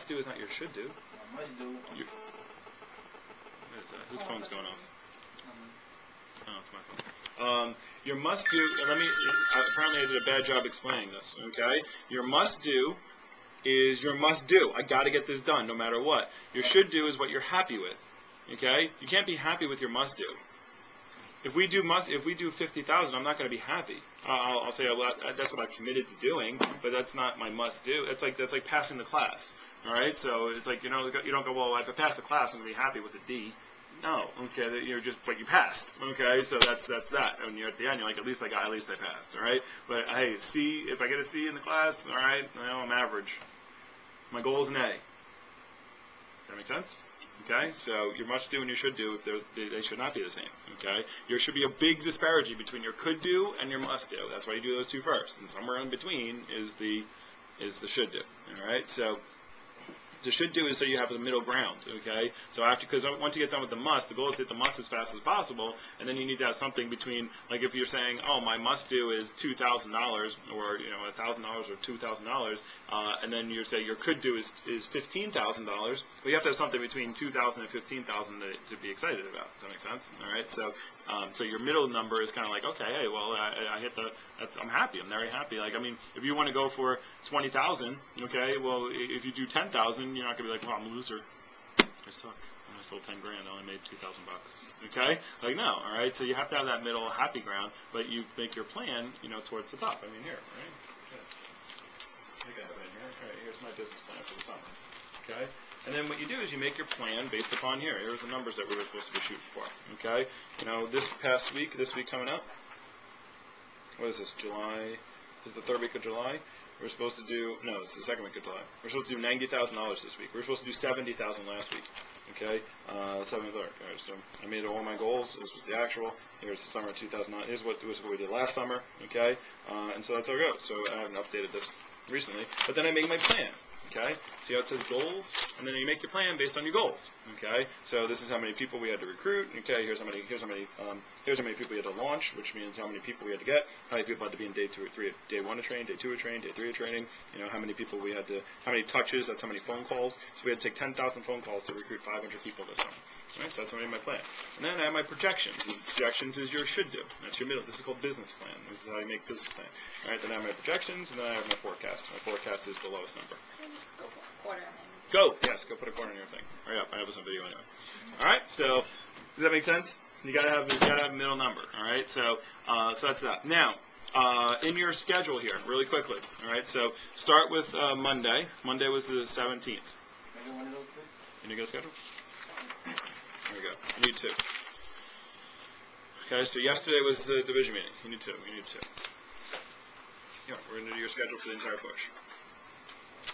must do is not your should do. I must do. What is that? Whose phone's going off? Oh, it's my phone. Your must do, apparently I did a bad job explaining this, okay? Your must do is your must do. I got to get this done no matter what. Your should do is what you're happy with, okay? You can't be happy with your must do. If we do 50,000, I'm not going to be happy. I'll say that's what I've committed to doing, but that's not my must do. That's like passing the class, all right? So it's like, you don't go, well, if I pass the class, I'm going to be happy with a D. No, okay, but you passed, okay, so that's that. And you're at the end, you're like, at least I passed, all right? But hey, C, if I get a C in the class, all right, well, I'm average. My goal is an A. Does that make sense? Okay, so your must do and your should do, if they should not be the same. Okay, there should be a big disparity between your could do and your must do. That's why you do those two first, and somewhere in between is the should do. All right, so the should do is so you have the middle ground. Okay, so because once you get done with the must, the goal is to hit the must as fast as possible, and then you need to have something between, like if you're saying, oh, my must do is $2,000 or $1,000 or $2,000, and then you say your could do is $15,000. Well, you have to have something between $2,000 and $15,000 to be excited about. Does that make sense? All right, so your middle number is kind of like, okay, hey, well, I hit I'm happy. I'm very happy. Like, I mean, if you want to go for 20,000, okay, well, if you do 10,000, you're not gonna be like, well, I'm a loser. I suck. I sold 10 grand. I only made $2,000. Okay, like no. All right, so you have to have that middle happy ground, but you make your plan, towards the top. I mean, here, right? Yes. I think I have it in here. All right, here's my business plan for the summer. Okay. And then what you do is you make your plan based upon here. Here's the numbers that we were supposed to be shooting for. Okay. This week coming up. What is this? July. This is the third week of July. We're supposed to do it's the second week of July. We're supposed to do $90,000 this week. We were supposed to do $70,000 last week. Okay. 7th. All right. So I made all my goals. This was the actual. Here's the summer of 2009. Here's what we did last summer. Okay. And so that's how it goes. So I haven't updated this recently, but then I make my plan. Okay, see how it says goals, and then you make your plan based on your goals. Okay, so this is how many people we had to recruit. Okay, here's how many people we had to launch, which means how many people we had to get, how many people had to be in day 2 or 3, day 1 of training, day 2 of training, day 3 of training. How many people we had to, how many touches. That's how many phone calls. So we had to take 10,000 phone calls to recruit 500 people this summer. All right, so that's what I made my plan. And then I have my projections. And projections is your should do. That's your middle. This is called business plan. This is how you make business plan. All right, then I have my projections, and then I have my forecast. My forecast is the lowest number. Go! Yes, go put a quarter in your thing. Hurry up, I have some video anyway. All right, so does that make sense? You gotta have a middle number. All right, so that's that. Now, in your schedule here, really quickly. All right, so start with Monday. Monday was the 17th. Can you get a schedule? There we go. You need 2. Okay, so yesterday was the division meeting. You need 2. Yeah, we're gonna do your schedule for the entire push.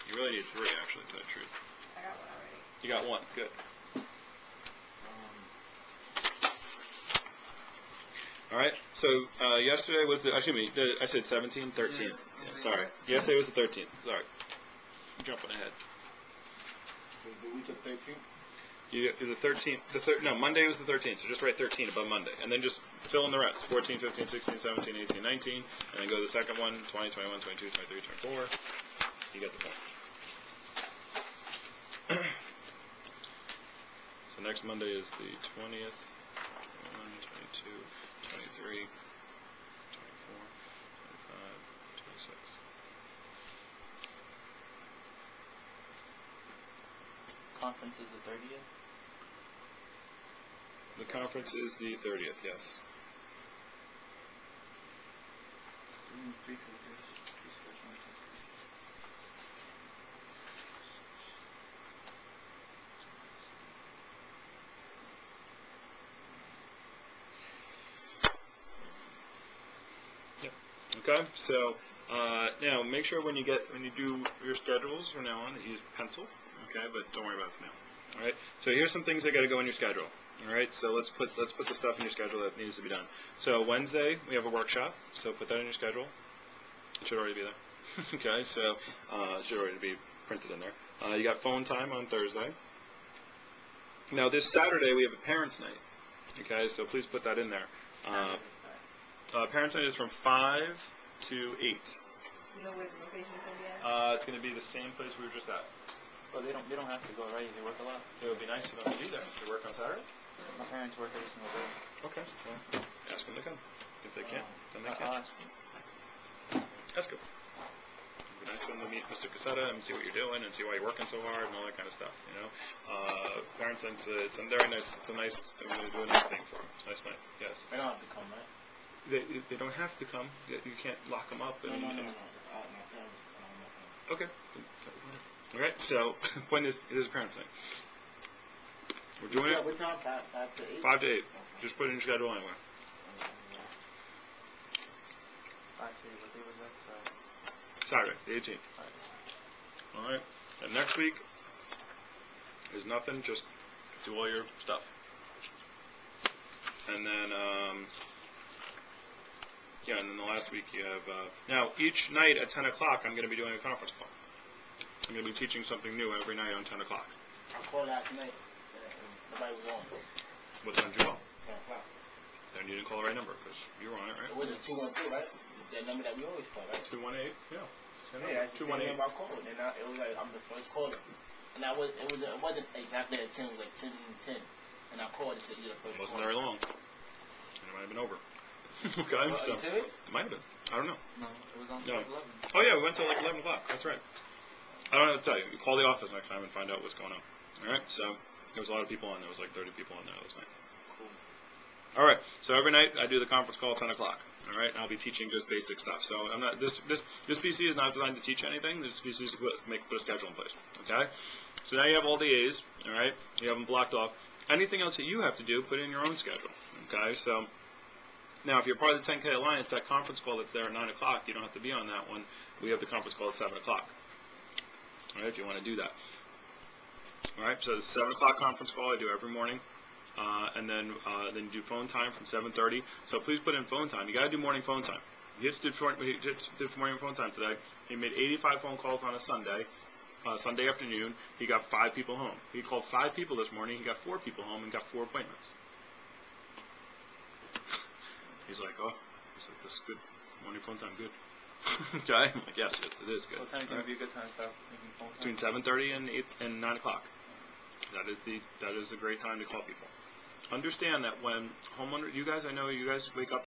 You really need 3, actually, to tell the truth. I got 1 already. You got 1. Good. All right. So yesterday was I said 17, 13. Yeah, sorry. Yesterday was the 13th. Sorry. I'm jumping ahead. The week of 13th? The 13th. Monday was the 13th. So just write 13 above Monday, and then just fill in the rest: 14, 15, 16, 17, 18, 19, and then go to the second one: 20, 21, 22, 23, 24. You get the point. So next Monday is the 20th, 21, 22, 23, 24, 25, 26. Conference is the 30th? The conference is the 30th, yes. Okay, so now make sure when you do your schedules from now on that you use pencil. Okay, but don't worry about it for now. All right. So here's some things that got to go in your schedule. All right. So let's put the stuff in your schedule that needs to be done. So Wednesday we have a workshop. So put that in your schedule. It should already be there. Okay. So it should already be printed in there. You got phone time on Thursday. Now this Saturday we have a parents' night. Okay. So please put that in there. Parents' night is from 5 to 8. You know where the location is going to be at? It's going to be the same place we were just at. Well, they don't have to go, right? They work a lot. It would be nice for them to be there. They work on Saturday? My parents work every single day. Okay, well, ask them to come. If they can't, then they I'll can't. ask them. That's good. It'd be nice for them to meet Mr. Cassetta and see what you're doing and see why you're working so hard and all that kind of stuff, you know. Parents, it's a very nice, I'm going to do a nice thing for them. It's a nice night, yes. They don't have to come, right? They don't have to come. You can't lock them up. And, No. and My parents. okay. All right. So when is parents' night? We're doing it. What time? 5 to 8. 5 to 8. Okay. Just put it in your schedule anyway. I see. What day was that? Saturday, the 18th. All right. And next week is nothing. Just do all your stuff. And then, and then the last week you have, now each night at 10 o'clock I'm going to be doing a conference call. I'm going to be teaching something new every night on 10 o'clock. I called last night. Nobody was on. What time did you call? 10 o'clock. Then you didn't call the right number because you were on it, right? It was a 212, right? That number that we always call, right? 218, yeah. Yeah, that's the same number I called. And it was like, I'm the first caller. And it wasn't exactly at 10, it was like 10:10. And I called and said, you're the first caller. It wasn't very long. And it might have been over. Okay, Are you serious? It might have been. I don't know. No, it was on 11. Oh yeah, we went till like 11 o'clock. That's right. I don't know what to tell you. Call the office next time and find out what's going on. All right. So there was a lot of people on. There was like 30 people on there last night. Cool. All right. So every night I do the conference call at 10 o'clock. All right. And I'll be teaching just basic stuff. So I'm not this PC is not designed to teach anything. This PC is to put a schedule in place. Okay. So now you have all the A's. All right. You have them blocked off. Anything else that you have to do, put in your own schedule. Okay. So. Now, if you're part of the 10K Alliance, that conference call that's there at 9 o'clock, you don't have to be on that one. We have the conference call at 7 o'clock. All right, if you want to do that. All right, so the 7 o'clock conference call I do every morning. And then you do phone time from 7:30. So please put in phone time. You got to do morning phone time. He just did morning phone time today. He made 85 phone calls on a Sunday afternoon. He got 5 people home. He called 5 people this morning. He got 4 people home and got 4 appointments. He's like, this is good. Morning phone time, good. Okay? I'm like, yes, it is good. What time would be a good time to start making phone calls? Between 7:30 and 9 o'clock. That is a great time to call people. Understand that when homeowner, you guys, I know you guys wake up